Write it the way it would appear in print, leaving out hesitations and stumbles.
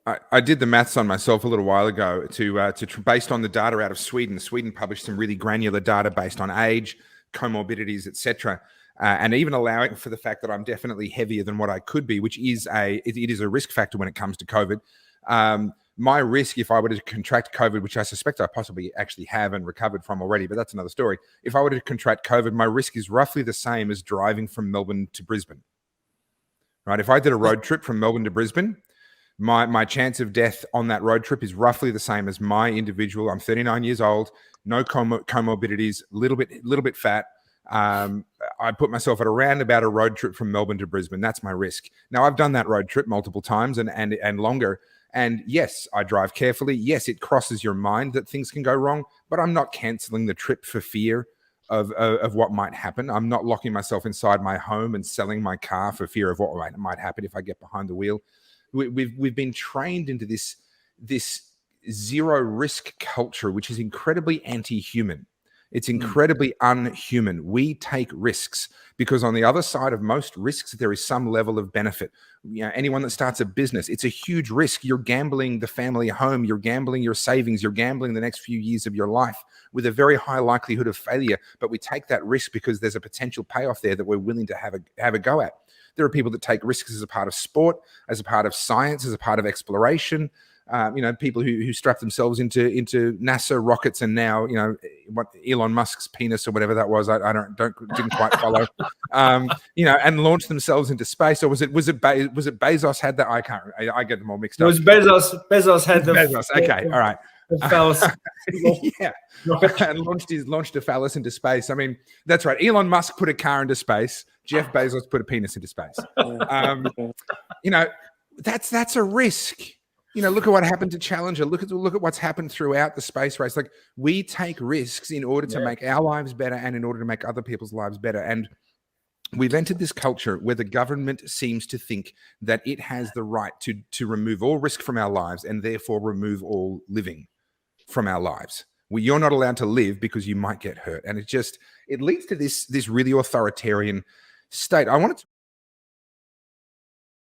I did the maths on myself a little while ago based on the data out of Sweden. Sweden published some really granular data based on age, comorbidities, etc., and even allowing for the fact that I'm definitely heavier than what I could be, which is it is a risk factor when it comes to COVID. My risk, if I were to contract COVID, which I suspect I possibly actually have and recovered from already, but that's another story. If I were to contract COVID, my risk is roughly the same as driving from Melbourne to Brisbane. Right? If I did a road trip from Melbourne to Brisbane, my chance of death on that road trip is roughly the same as my individual. I'm 39 years old, no comorbidities, little bit fat. I put myself at around about a road trip from Melbourne to Brisbane. That's my risk. Now, I've done that road trip multiple times and longer. And yes, I drive carefully. Yes, it crosses your mind that things can go wrong, but I'm not canceling the trip for fear of what might happen. I'm not locking myself inside my home and selling my car for fear of what might happen if I get behind the wheel. We've been trained into this zero risk culture, which is incredibly anti-human. It's incredibly unhuman. We take risks because on the other side of most risks, there is some level of benefit. You know, anyone that starts a business, it's a huge risk. You're gambling the family home, you're gambling your savings, you're gambling the next few years of your life with a very high likelihood of failure. But we take that risk because there's a potential payoff there that we're willing to have a go at. There are people that take risks as a part of sport, as a part of science, as a part of exploration. People who strap themselves into NASA rockets and now, what Elon Musk's penis or whatever that was, I didn't quite follow, and launched themselves into space. Or was it Bezos had that? I get them all mixed up. It was Bezos. Bezos had the Bezos. Okay, all right. The phallus. Yeah, and launched a phallus into space. I mean, that's right. Elon Musk put a car into space. Jeff Bezos put a penis into space. That's a risk. Look at what happened to Challenger. Look at what's happened throughout the space race. Like, we take risks in order to make our lives better and in order to make other people's lives better. And we've entered this culture where the government seems to think that it has the right to remove all risk from our lives and therefore remove all living from our lives. You're not allowed to live because you might get hurt. And it leads to this really authoritarian state. I wanted to